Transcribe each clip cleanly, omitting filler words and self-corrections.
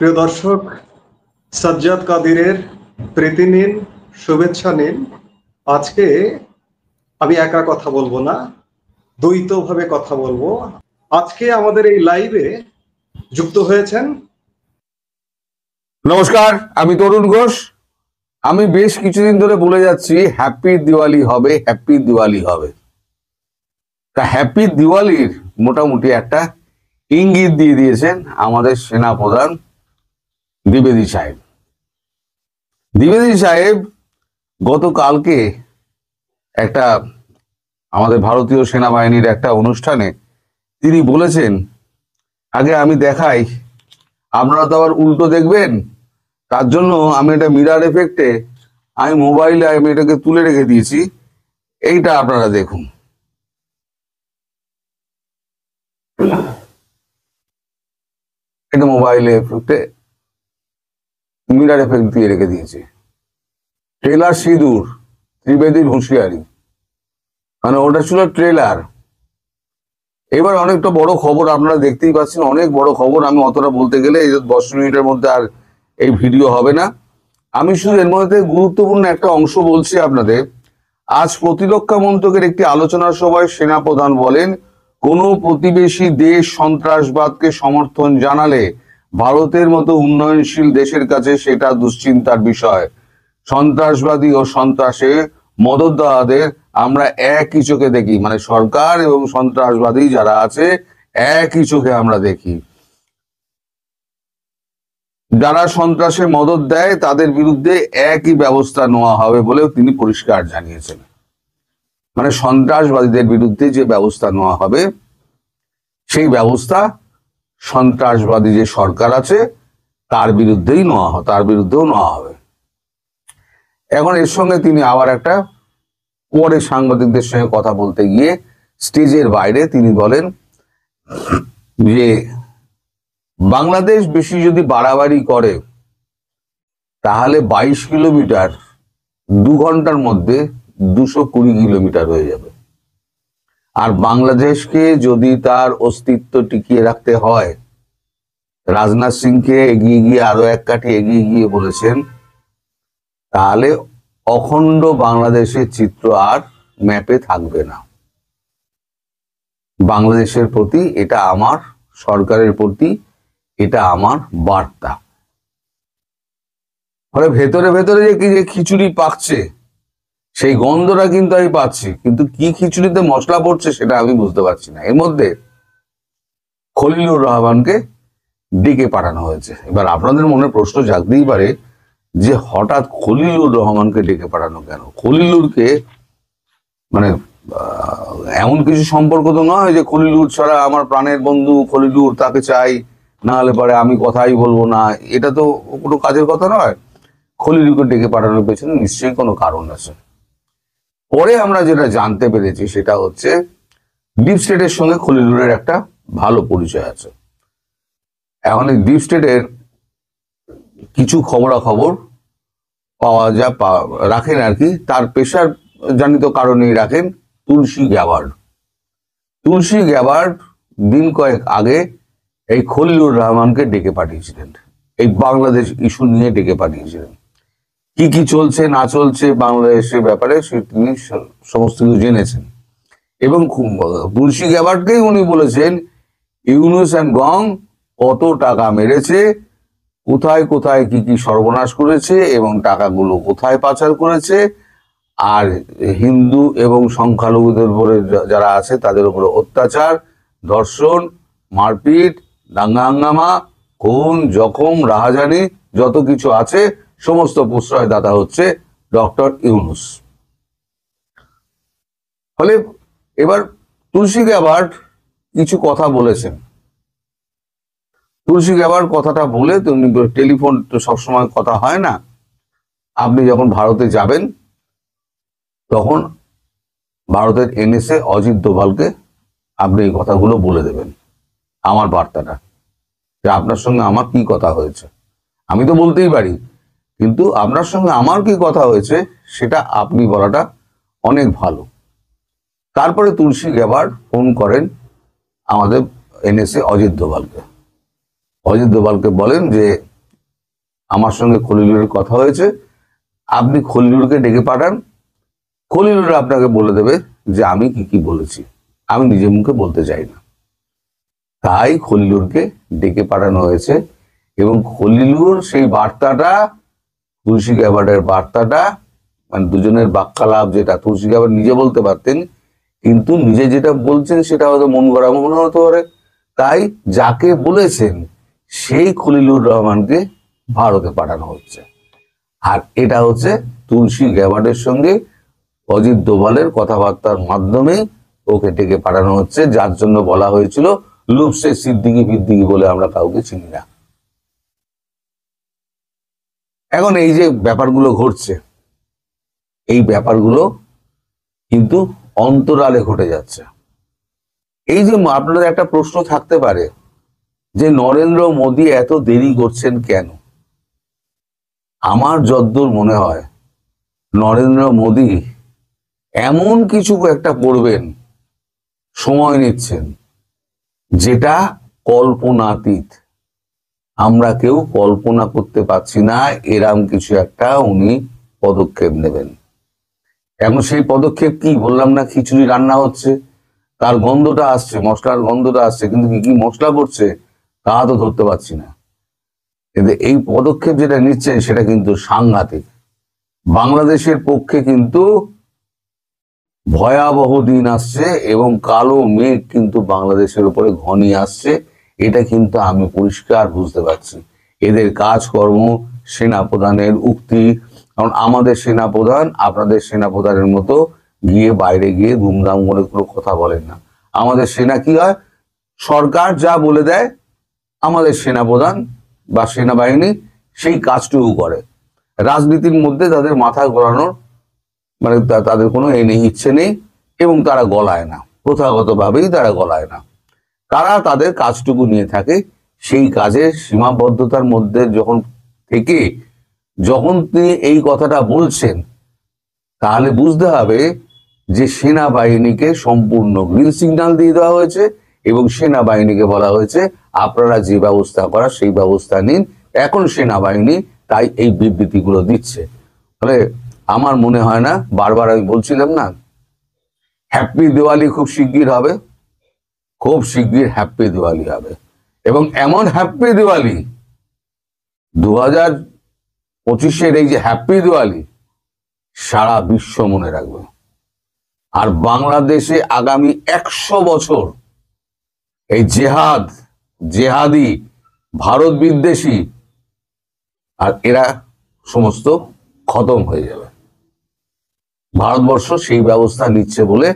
প্রিয় দর্শক, সাজ্জাদ কাদিরের প্রীতি নিন, শুভেচ্ছা নিন। আজকে আমি একা কথা বলবো না, দ্বৈতভাবে কথা বলবো। আজকে আমাদের এই লাইভে যুক্ত হয়েছেন। নমস্কার, আমি তরুণ ঘোষ। আমি বেশ কিছুদিন ধরে বলে যাচ্ছি হ্যাপি দিওয়ালি হবে, হ্যাপি দিওয়ালি হবে। তা হ্যাপি দিওয়ালির মোটামুটি একটা ইঙ্গিত দিয়ে দিয়েছেন আমাদের সেনাপ্রধান দ্বিবেদী সাহেব। দ্বিবেদী সাহেব গতকালকে একটা আমাদের ভারতীয় সেনাবাহিনীর একটা অনুষ্ঠানে তিনি বলেছেন, আগে আমি দেখাই, আপনারা তো আবার উল্টো দেখবেন, তার জন্য আমি এটা মিরার এফেক্টে আমি মোবাইলে আমি এটাকে তুলে রেখে দিয়েছি। এইটা আপনারা দেখুন। এটা মোবাইলে এফেক্টে মিরার এফেক্ট দিয়ে রেখে দিয়েছি। ট্রেলার সিঁদুর, ত্রিবেদীর হুঁশিয়ারি, মানে ওটা ছিল ট্রেলার। এবার অনেকটা বড় খবর আপনারা দেখতেই পাচ্ছেন, অনেক বড় খবর। আমি অতটা বলতে গেলে এই 10 মিনিটের মধ্যে আর এই ভিডিও হবে না। আমি শুধু এর মধ্যে গুরুত্বপূর্ণ একটা অংশ বলছি আপনাদের। আজ প্রতিরক্ষা মন্ত্রকের একটি আলোচনা সভায় সেনাপ্রধান বলেন, কোনো প্রতিবেশী দেশ সন্ত্রাসবাদকে সমর্থন জানালে ভারতের মতো উন্নয়নশীল দেশের কাছে সেটা দুশ্চিন্তার বিষয়। সন্ত্রাসবাদী ও সন্ত্রাসে মদতদাতাদের আমরা একই চোখে দেখি, মানে সরকার এবং সন্ত্রাসবাদী যারা আছে একই চোখে আমরা দেখি। যারা সন্ত্রাসে মদত দেয় তাদের বিরুদ্ধে একই ব্যবস্থা নেওয়া হবে বলেও তিনি পরিষ্কার জানিয়েছেন। মানে সন্ত্রাসবাদীদের বিরুদ্ধে যে ব্যবস্থা নেওয়া হবে সেই ব্যবস্থা সন্ত্রাসবাদী যে সরকার আছে তার বিরুদ্ধেও নেওয়া হবে। এখন এর সঙ্গে তিনি আবার একটা পরে সাংবাদিকদের সঙ্গে কথা বলতে গিয়ে স্টেজের বাইরে তিনি বলেন যে বাংলাদেশ বেশি যদি বাড়াবাড়ি করে তাহলে 22 কিলোমিটার 2 ঘন্টার মধ্যে 220 কিলোমিটার হয়ে যাবে। আর বাংলাদেশকে যদি তার অস্তিত্ব টিকিয়ে রাখতে হয়, রাজনাথ সিংকে এগিয়ে গিয়ে আরো এক কাঠি এগিয়ে গিয়ে বলেছেন, তাহলে অখণ্ড বাংলাদেশের চিত্র আর ম্যাপে থাকবে না। বাংলাদেশের প্রতি এটা আমার, সরকারের প্রতি এটা আমার বার্তা। ফলে ভেতরে ভেতরে যে খিচুড়ি পাকছে সেই গন্ধটা কিন্তু আমি পাচ্ছি, কিন্তু কি খিচুড়িতে মশলা পড়ছে সেটা আমি বুঝতে পারছি না। এর মধ্যে খলিলুর রহমানকে ডেকে পাঠানো হয়েছে। এবার আপনাদের মনে প্রশ্ন জাগতেই পারে যে হঠাৎ খলিলুর রহমানকে ডেকে পাঠানো কেন? খলিলুরকে মানে এমন কিছু সম্পর্ক তো নয় যে খলিলুর ছাড়া আমার প্রাণের বন্ধু খলিলুর, তাকে চাই, না হলে পরে আমি কথাই বলবো না, এটা তো কোনো কাজের কথা নয়। খলিলুরকে ডেকে পাঠানোর পেছনে নিশ্চয়ই কোনো কারণ আছে। পরে আমরা যেটা জানতে পেরেছি সেটা হচ্ছে ডিপ স্টেটের সঙ্গে খলিলুরের একটা ভালো পরিচয় আছে। এখন এই ডিপ স্টেটের কিছু খবরাখবর রাখেন আর কি, তার পেশার জনিত কারণেই রাখেন তুলসী গ্যাবার্ড। তুলসী গ্যাবার্ড দিন কয়েক আগে এই খলিলুর রহমানকে ডেকে পাঠিয়েছিলেন, এই বাংলাদেশ ইস্যু নিয়ে ডেকে পাঠিয়েছিলেন। কি কি চলছে না চলছে বাংলাদেশের ব্যাপারে তিনি সমস্ত কিছু জেনেছেন। এবং তুলসী গ্যাবার্ডকেই উনি বলেছেন ইউনূস এন্ড গং কত টাকা মেরেছে, কোথায় কোথায় কি কি সর্বনাশ করেছে এবং টাকাগুলো কোথায় পাচার করেছে, আর হিন্দু এবং সংখ্যালঘুদের উপরে যারা আছে তাদের উপরে অত্যাচার, ধর্ষণ, মারপিট, দাঙ্গা হাঙ্গামা, খুন, জখম, রাহাজানি যত কিছু আছে সমস্ত প্রশ্রয়দাতা হচ্ছে ডক্টর ইউনূস। ফলে এবার তুলসী গ্যাবার্ড কিছু কথা বলেছেন। তুলসী গ্যাবার্ড কথাটা বলে, তুমি টেলিফোন তো সবসময় কথা হয় না, আপনি যখন ভারতে যাবেন তখন ভারতের এনএসএ অজিত দোভালকে আপনি এই কথাগুলো বলে দেবেন, আমার বার্তাটা, যে আপনার সঙ্গে আমার কি কথা হয়েছে। আমি তো বলতেই পারি, কিন্তু আপনার সঙ্গে আমার কি কথা হয়েছে সেটা আপনি বলাটা অনেক ভালো। তারপরে তুলসী গ্যাবার্ড ফোন করেন আমাদের এনএসএ অজিত দোভালকে। অজিত দোভালকে বলেন যে আমার সঙ্গে খলিলুরের কথা হয়েছে, আপনি খলিলুরকে ডেকে পাঠান, খলিলুর আপনাকে বলে দেবে যে আমি কি কি বলেছি, আমি নিজের মুখে বলতে চাই না। তাই খলিলুরকে ডেকে পাঠানো হয়েছে এবং খলিলুর সেই বার্তাটা, তুলসী গ্যাবার্ডের বার্তাটা, মানে দুজনের বাক্যালাপ, যেটা তুলসী গ্যাবার্ড নিজে বলতে পারতেন, কিন্তু নিজে যেটা বলছেন সেটা হয়তো মন গড়া মনে হতে পারে, তাই যাকে বলেছেন সেই খলিলুর রহমানকে ভারতে পাঠানো হচ্ছে। আর এটা হচ্ছে তুলসী গ্যাবার্ডের সঙ্গে অজিত দোভালের কথাবার্তার মাধ্যমে ওকে ডেকে পাঠানো হচ্ছে, যার জন্য বলা হয়েছিল লুপসে সিদ্দিকি ফিদ্দিকি বলে আমরা কাউকে চিনি না। এখন এই যে ব্যাপারগুলো ঘটছে, এই ব্যাপারগুলো কিন্তু অন্তরালে ঘটে যাচ্ছে। এই যে আপনাদের একটা প্রশ্ন থাকতে পারে যে নরেন্দ্র মোদী এত দেরি করছেন কেন? আমার যদ্দূর মনে হয় নরেন্দ্র মোদী এমন কিছু একটা করবেন, সময় নিচ্ছেন, যেটা কল্পনাতীত। আমরা কেউ কল্পনা করতে পারছি না এরম কিছু একটা উনি পদক্ষেপ নেবেন। এখন সেই পদক্ষেপ কি? বললাম না, খিচুড়ি রান্না হচ্ছে, তার গন্ধটা আসছে, মশলার গন্ধটা আসছে, কিন্তু কি কি মশলা করছে তা তো ধরতে পারছি না। কিন্তু এই পদক্ষেপ যেটা নিচ্ছেন সেটা কিন্তু সাংঘাতিক। বাংলাদেশের পক্ষে কিন্তু ভয়াবহ দিন আসছে এবং কালো মেঘ কিন্তু বাংলাদেশের উপরে ঘনিয়ে আসছে, এটা কিন্তু আমি পরিষ্কার বুঝতে পারছি। এদের কাজকর্ম, সেনাপ্রধানের উক্তি, কারণ আমাদের সেনাপ্রধান আপনাদের সেনাপ্রধানের মতো গিয়ে বাইরে গিয়ে ধুমধাম করে কোনো কথা বলেন না। আমাদের সেনা কি হয়, সরকার যা বলে দেয় আমাদের সেনাপ্রধান বা সেনাবাহিনী সেই কাজটুকু করে। রাজনীতির মধ্যে তাদের মাথা গলানোর মানে তাদের কোনো ইচ্ছে নেই এবং তারা গলায় না, প্রথাগতভাবেই তারা গলায় না। তারা তাদের কাজটুকু নিয়ে থাকে, সেই কাজের সীমাবদ্ধতার মধ্যে যখন তিনি এই কথাটা বলছেন, তাহলে বুঝতে হবে যে সেনাবাহিনীকে সম্পূর্ণ গ্রিন সিগন্যাল দিয়ে দেওয়া হয়েছে এবং সেনাবাহিনীকে বলা হয়েছে আপনারা যে ব্যবস্থা করার সেই ব্যবস্থা নিন। এখন সেনাবাহিনী তাই এই বিবৃতিগুলো দিচ্ছে। ফলে আমার মনে হয় না, বারবার আমি বলছিলাম না, হ্যাপি দিওয়ালি খুব শিগগির হবে, খুব শিগগির হ্যাপি দিওয়ালি হবে। এবং এমন হ্যাপি দিওয়ালি 2025-এর এই যে হ্যাপি দিওয়ালি সারা বিশ্ব মনে রাখবে। আর বাংলাদেশে আগামী 100 বছর এই জেহাদি, ভারত বিদ্বেষী আর এরা সমস্ত খতম হয়ে যাবে। ভারতবর্ষ সেই ব্যবস্থা নিচ্ছে বলে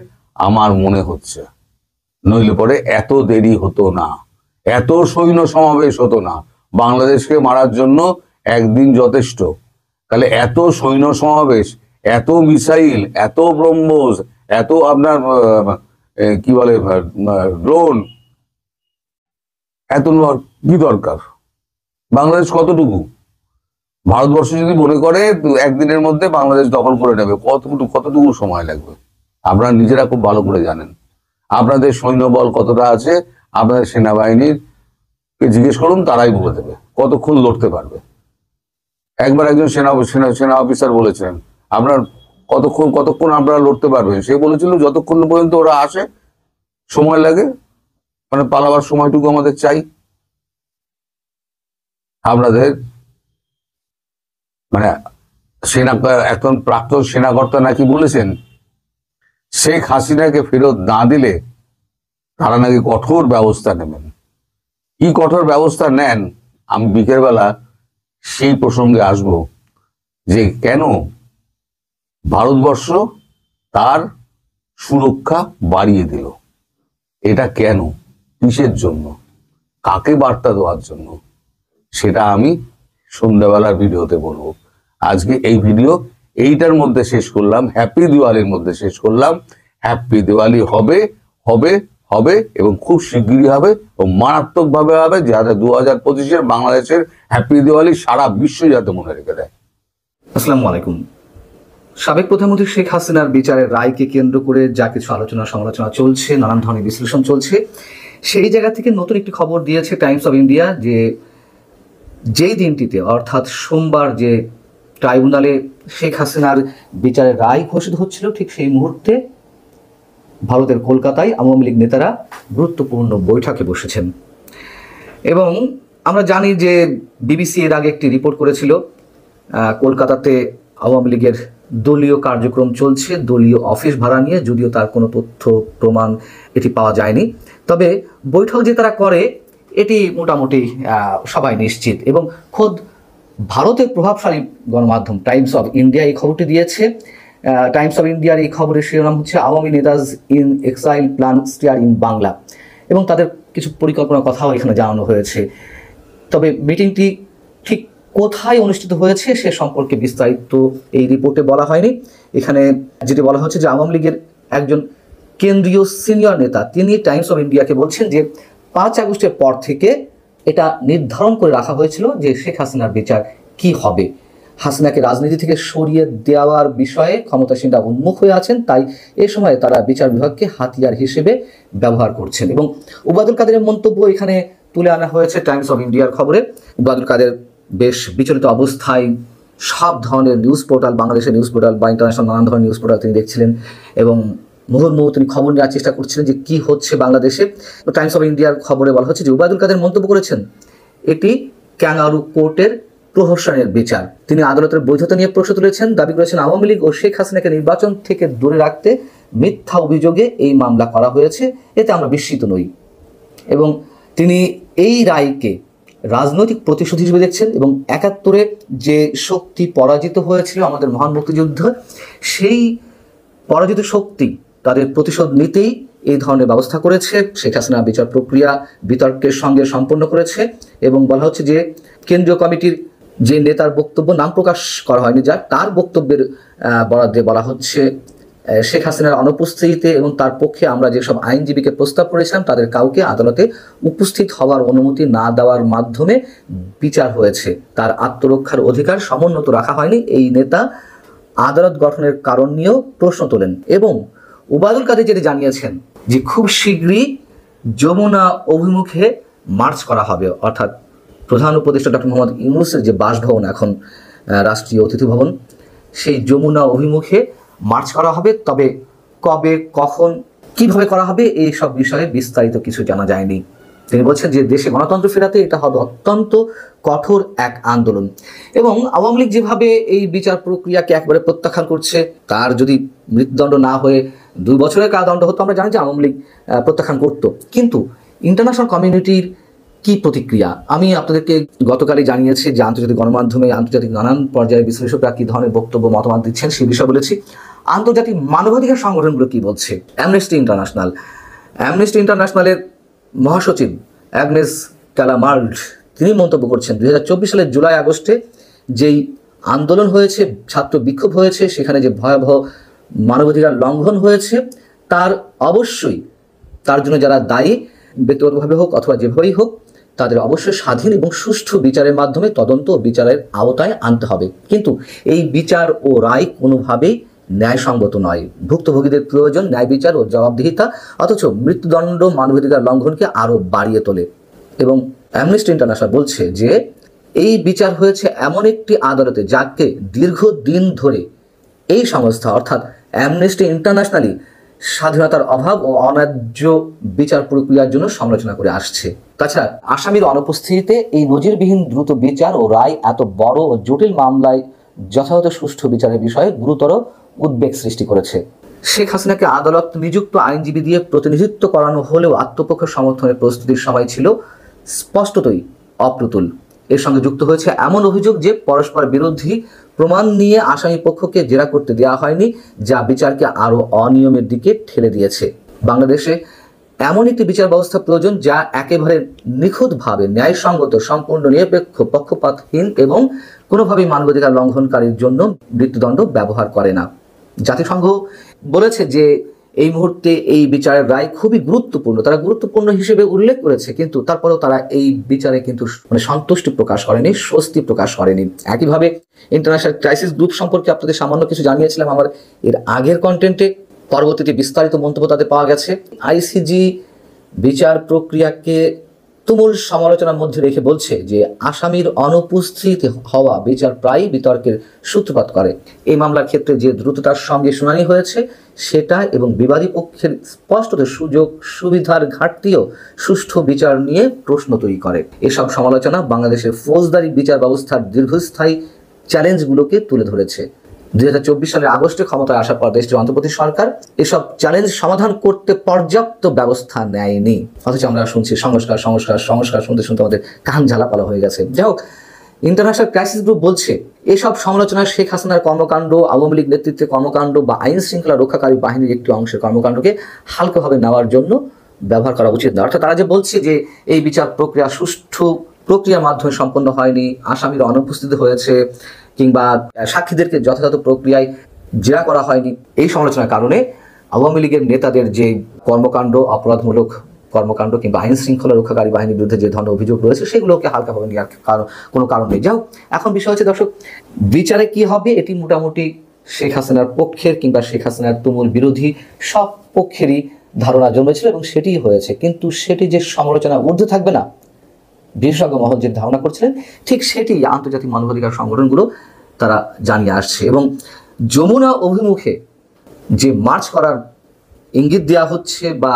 আমার মনে হচ্ছে, নইলে পরে এত দেরি হতো না, এত সৈন্য সমাবেশ হতো না। বাংলাদেশকে মারার জন্য একদিন যথেষ্ট, তাহলে এত সৈন্য সমাবেশ, এত মিসাইল, এত ব্রহ্মোস, এত আপনার কি বলে ড্রোন, এত কি দরকার? বাংলাদেশ কতটুকু? ভারতবর্ষ যদি মনে করে একদিনের মধ্যে বাংলাদেশ দখল করে নেবে, কতটুকু সময় লাগবে? আপনারা নিজেরা খুব ভালো করে জানেন। আপনাদের সৈন্যবল কতটা আছে, আপনাদের সেনাবাহিনীর জিজ্ঞেস করুন, তারাই বলে দেবে কতক্ষণ লড়তে পারবে। একবার একজন সেনা অফিসার বলেছেন আপনার কতক্ষণ আপনারা লড়তে পারবেন, সে বলেছিল যতক্ষণ পর্যন্ত ওরা আসে সময় লাগে, মানে পালাবার সময়টুকু আমাদের চাই। আপনাদের মানে একজন প্রাক্তন সেনাকর্তা নাকি বলেছেন শেখ হাসিনাকে ফেরত না দিলে তারা নাকি কঠোর ব্যবস্থা নেবেন। কি কঠোর ব্যবস্থা নেন আমি বিকেলবেলা সেই প্রসঙ্গে আসব, যে কেন ভারতবর্ষ তার সুরক্ষা বাড়িয়ে দিল, এটা কেন, কিসের জন্য, কাকে বার্তা দেওয়ার জন্য, সেটা আমি সন্ধ্যাবেলার ভিডিওতে বলবো। আজকে এই ভিডিও এইটার মধ্যে শেষ করলাম, হ্যাপি দিওয়ালির মধ্যে শেষ করলাম। হ্যাপি দিওয়ালি হবে হবে হবে এবং খুব শিগগিরই হবে এবং মারাত্মক ভাবে হবে, যাতে 2025-এর বাংলাদেশের হ্যাপি দিওয়ালি সারা বিশ্ব যাতে মনে রেখে দেয়। আসসালামু আলাইকুম। সাবেক প্রধানমন্ত্রী শেখ হাসিনার বিচারের রায়কে কেন্দ্র করে যা কিছু আলোচনা সমালোচনা চলছে, নানান ধরনের বিশ্লেষণ চলছে, সেই জায়গা থেকে নতুন একটি খবর দিয়েছে টাইমস অফ ইন্ডিয়া যে যেই দিনটিতে অর্থাৎ সোমবার যে ট্রাইব্যুনালে শেখ হাসিনার বিচারের রায় ঘোষিত হচ্ছিল, ঠিক সেই মুহূর্তে ভারতের কলকাতায় আওয়ামী লীগ নেতারা গুরুত্বপূর্ণ বৈঠকে বসেছেন। এবং আমরা জানি যে বিবিসি এর আগে একটি রিপোর্ট করেছিল কলকাতাতে আওয়ামী লীগের দলীয় কার্যক্রম চলছে, দলীয় অফিস ভাড়া নিয়ে, যদিও তার কোনো তথ্য প্রমাণ এটি পাওয়া যায়নি। তবে বৈঠক যে তারা করে এটি মোটামুটি সবাই নিশ্চিত। এবং খোদ ভারতের প্রভাবশালী গণমাধ্যম টাইমস অফ ইন্ডিয়া এই খবরটি দিয়েছে। টাইমস অফ ইন্ডিয়ার এই খবরের শিরোনাম হচ্ছে আওয়ামী নেতাজ in exile plan stir in Bangla, এবং তাদের কিছু পরিকল্পনার কথাও এখানে জানানো হয়েছে। তবে মিটিংটি ঠিক কোথায় অনুষ্ঠিত হয়েছে সে সম্পর্কে বিস্তারিত এই রিপোর্টে বলা হয়নি। এখানে যেটি বলা হচ্ছে যে আওয়ামী লীগের একজন কেন্দ্রীয় সিনিয়র নেতা তিনি টাইমস অফ ইন্ডিয়াকে বলছেন যে 5 আগস্টের পর থেকে এটা নির্ধারণ করে রাখা হয়েছিল যে শেখ হাসিনার বিচার কি হবে। হাসিনাকে রাজনীতি থেকে সরিয়ে দেওয়ার বিষয়ে ক্ষমতাসীনরা উন্মুখ হয়ে আছেন, তাই এ সময় তারা বিচার বিভাগকে হাতিয়ার হিসেবে ব্যবহার করছেন। এবং ওবায়দুল কাদেরের মন্তব্য এখানে তুলে আনা হয়েছে টাইমস অফ ইন্ডিয়ার খবরে। ওবায়দুল কাদের বেশ বিচলিত অবস্থায় সব ধরনের নিউজ পোর্টাল, বাংলাদেশের নিউজ পোর্টাল বা ইন্টারন্যাশনাল নানান ধরনের নিউজ পোর্টাল তিনি দেখছিলেন এবং মুহুর্মুহু তিনি খবর নেওয়ার চেষ্টা করছিলেন যে কি হচ্ছে বাংলাদেশে। টাইমস অফ ইন্ডিয়ার খবরে বলা হচ্ছে যে ওবায়দুল কাদের মন্তব্য করেছেন এটি ক্যাঙ্গারু কোর্টের প্রহসনের বিচার। তিনি আদালতের বৈধতা নিয়ে প্রশ্ন তুলেছেন, দাবি করেছেন আওয়ামী লীগ ও শেখ হাসিনাকে নির্বাচন থেকে দূরে রাখতে মিথ্যা অভিযোগে এই মামলা করা হয়েছে, এতে আমরা বিস্মিত নই। এবং তিনি এই রায়কে রাজনৈতিক প্রতিশোধ হিসেবে দেখছেন এবং 71-এ যে শক্তি পরাজিত হয়েছিল আমাদের মহান মুক্তিযুদ্ধ, সেই পরাজিত শক্তি তাদের প্রতিশোধ নিতেই এই ধরনের ব্যবস্থা করেছে। শেখ হাসিনা বিচার প্রক্রিয়া বিতর্কের সঙ্গে সম্পন্ন করেছে এবং বলা হচ্ছে যে কেন্দ্রীয় কমিটির যে নেতার বক্তব্য নাম প্রকাশ করা হয়নি, যা তার বক্তব্যের বরাদ্দে বলা হচ্ছে শেখ হাসিনার অনুপস্থিতিতে এবং তার পক্ষে আমরা যেসব আইনজীবীকে প্রস্তাব করেছিলাম তাদের কাউকে আদালতে উপস্থিত হওয়ার অনুমতি না দেওয়ার মাধ্যমে বিচার হয়েছে। তার আত্মরক্ষার অধিকার সমুন্নত রাখা হয়নি। এই নেতা আদালত গঠনের কারণ নিয়েও প্রশ্ন তোলেন এবং ওবায়দুল কাদের যেটি জানিয়েছেন যে খুব শীঘ্রই যমুনা অভিমুখে মার্চ করা হবে, অর্থাৎ প্রধান উপদেষ্টা ডক্টর মোহাম্মদ ইউনূসের যে বাসভবন এখন রাষ্ট্রীয় অতিথি ভবন, সেই যমুনা অভিমুখে মার্চ করা হবে। তবে কবে, কখন, কিভাবে করা হবে এই সব বিষয়ে বিস্তারিত কিছু জানা যায়নি। তিনি বলছেন যে দেশে গণতন্ত্র ফেরাতে এটা হবে অত্যন্ত কঠোর এক আন্দোলন। এবং আওয়ামী লীগ যেভাবে এই বিচার প্রক্রিয়াকে একবারে প্রত্যাখ্যান করছে, তার যদি মৃত্যুদণ্ড না হয়ে 2 বছরের কারাদণ্ড হতো, আমরা জানি যে আওয়ামী লীগ প্রত্যাখ্যান করতো। কিন্তু ইন্টারন্যাশনাল কমিউনিটির কি প্রতিক্রিয়া আমি আপনাদেরকে গতকালই জানিয়েছি যে আন্তর্জাতিক গণমাধ্যমে আন্তর্জাতিক নানান পর্যায়ে বিশ্লেষকরা কি ধরনের বক্তব্য মতামত দিচ্ছেন সেই বিষয়ে বলেছি। আন্তর্জাতিক মানবাধিকার সংগঠনগুলো কি বলছে। অ্যামনেস্টি ইন্টারন্যাশনালের মহাসচিব অ্যাগনেস ক্যালামার্ড তিনি মন্তব্য করছেন 2024 সালের জুলাই আগস্টে যেই আন্দোলন হয়েছে, ছাত্র বিক্ষোভ হয়েছে, সেখানে যে ভয়াবহ মানবাধিকার লঙ্ঘন হয়েছে, তার অবশ্যই তার জন্য যারা দায়ী ব্যক্তিগতভাবে হোক অথবা যেভাবেই হোক, তাদের অবশ্যই স্বাধীন এবং সুষ্ঠু বিচারের মাধ্যমে তদন্ত ও বিচারের আওতায় আনতে হবে। কিন্তু এই বিচার ও রায় কোনোভাবেই ন্যায়সঙ্গত নয়। ভুক্তভোগীদের প্রয়োজন ন্যায় বিচার ও জবাবদিহিতা, অথচ মৃত্যুদণ্ড মানবাধিকার লঙ্ঘনকে আরও বাড়িয়ে তোলে। এবং অ্যামনেস্টি ইন্টারন্যাশনাল বলছে যে এই বিচার হয়েছে এমন একটি আদালতে যাকে দীর্ঘদিন ধরে এই সংস্থা অর্থাৎ অ্যামনেস্টি ইন্টারন্যাশনালি স্বাধীনতার অভাব ও অন্যায্য বিচার প্রক্রিয়ার জন্য সমালোচনা করে আসছে। তাছাড়া আসামির অনুপস্থিতিতে এই নজিরবিহীন দ্রুত বিচার ও রায় এত বড় ও জটিল মামলায় যথাযথ সুষ্ঠু বিচারের বিষয়ে গুরুতর উদ্বেগ সৃষ্টি করেছে। শেখ হাসিনাকে আদালত নিযুক্ত আইনজীবী দিয়ে প্রতিনিধিত্ব করানো হলেও আত্মপক্ষ সমর্থনের প্রস্তুতির সময় ছিল স্পষ্টতই অপ্রতুল। এর সঙ্গে যুক্ত হয়েছে এমন অভিযোগ যে পরস্পর বিরোধী প্রমাণ নিয়ে আসামি পক্ষকে জেরা করতে দেওয়া হয়নি, যা বিচারকে আরও অনিয়মের দিকে ঠেলে দিয়েছে। বাংলাদেশে এমন একটি বিচার ব্যবস্থা প্রয়োজন যা একেবারে নিখুঁতভাবে ন্যায়সঙ্গত, সম্পূর্ণ নিরপেক্ষ, পক্ষপাতহীন এবং কোনোভাবেই মানবাধিকার লঙ্ঘনকারীর জন্য মৃত্যুদণ্ড ব্যবহার করে না। জাতিসংঘ বলেছে যে এই মুহূর্তে এই বিচারের রায় খুবই গুরুত্বপূর্ণ, তারা গুরুত্বপূর্ণ হিসেবে উল্লেখ করেছে, কিন্তু তারপরেও তারা এই বিচারে কিন্তু সন্তুষ্টি প্রকাশ করেনি, স্বস্তি প্রকাশ করেনি। একইভাবে ইন্টারন্যাশনাল ক্রাইসিস গ্রুপ সম্পর্কে আপনাদের সামান্য কিছু জানিয়েছিলাম আমার এর আগের কন্টেন্টে। পরবর্তীতে বিস্তারিত মন্তব্য তাদের পাওয়া গেছে। আইসিজি বিচার প্রক্রিয়াকে তুমুল সমালোচনার মধ্যে রেখে বলছে যে আসামির অনুপস্থিত হওয়া বিচার প্রায়ই বিতর্কের সূত্রপাত করে। এই মামলার ক্ষেত্রে যে দ্রুততার সঙ্গে শুনানি হয়েছে সেটা এবং বিবাদী পক্ষের স্পষ্টত সুযোগ সুবিধার ঘাটতিও সুষ্ঠু বিচার নিয়ে প্রশ্ন তৈরি করে। এসব সমালোচনা বাংলাদেশের ফৌজদারি বিচার ব্যবস্থার দীর্ঘস্থায়ী চ্যালেঞ্জগুলোকে তুলে ধরেছে। 2024 সালের আগস্টে ক্ষমতায় আসার পর দেশটির অন্তর্বর্তী সরকার এসব চ্যালেঞ্জ সমাধান করতে পর্যাপ্ত ব্যবস্থা নেয়নি, অথচ আমরা শুনছি সংস্কার সংস্কার সংস্কার, শুনতে শুনতে আমাদের কান ঝালাপালা হয়ে গেছে। যাই হোক, ইন্টারন্যাশনাল ক্রাইসিস গ্রুপ বলছে এসব সমালোচনা শেখ হাসিনার কর্মকাণ্ড, আওয়ামী লীগ নেতৃত্বের কর্মকাণ্ড বা আইন শৃঙ্খলা রক্ষাকারী বাহিনীর একটি অংশের কর্মকাণ্ডকে হালকাভাবে নেওয়ার জন্য ব্যবহার করা উচিত না। অর্থাৎ তারা যে বলছে যে এই বিচার প্রক্রিয়া সুষ্ঠু প্রক্রিয়ার মাধ্যমে সম্পন্ন হয়নি, আসামির অনুপস্থিতি হয়েছে, কিংবা সাক্ষীদেরকে যথাযথ প্রক্রিয়ায় জেরা করা হয়নি, এই সমালোচনার কারণে আওয়ামী লীগের নেতাদের যে কর্মকাণ্ড, অপরাধমূলক কর্মকাণ্ড কিংবা আইন শৃঙ্খলা রক্ষাকারী বাহিনীর বিরুদ্ধে যে ধরনের অভিযোগ রয়েছে সেগুলোকে হালকাভাবে নেওয়ার কোনো কারণ নেই। যাও, এখন বিষয় হচ্ছে দর্শক, বিচারে কি হবে এটি মোটামুটি শেখ হাসিনার পক্ষের কিংবা শেখ হাসিনার তুমুল বিরোধী সব পক্ষেরই ধারণা জন্মেছিল এবং সেটিই হয়েছে। কিন্তু সেটি যে সমালোচনা ঊর্ধ্বে থাকবে না, বিশেষজ্ঞ মহল যে ধারণা করছিলেন, ঠিক সেটি আন্তর্জাতিক মানবাধিকার সংগঠনগুলো তারা জানিয়ে আসছে। এবং যমুনা অভিমুখে যে মার্চ করার ইঙ্গিত দেওয়া হচ্ছে বা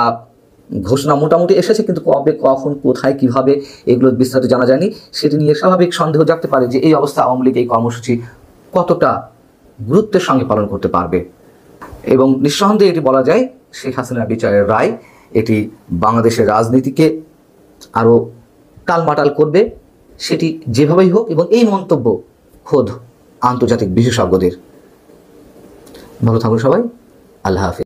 ঘোষণা মোটামুটি এসেছে, কিন্তু কবে, কখন, কোথায়, কিভাবে এগুলো বিস্তারিত জানা যায়নি। সেটি নিয়ে স্বাভাবিক সন্দেহ জাগতে পারে যে এই অবস্থা আওয়ামী লীগ এই কর্মসূচি কতটা গুরুত্বের সঙ্গে পালন করতে পারবে। এবং নিঃসন্দেহে এটি বলা যায় শেখ হাসিনার বিচারের রায় এটি বাংলাদেশের রাজনীতিকে আরও টালমাটাল করবে, সেটি যেভাবেই হোক। এবং এই মন্তব্য খোদ আন্তর্জাতিক বিশেষজ্ঞদের। ভালো থাকুন সবাই, আল্লাহ হাফেজ।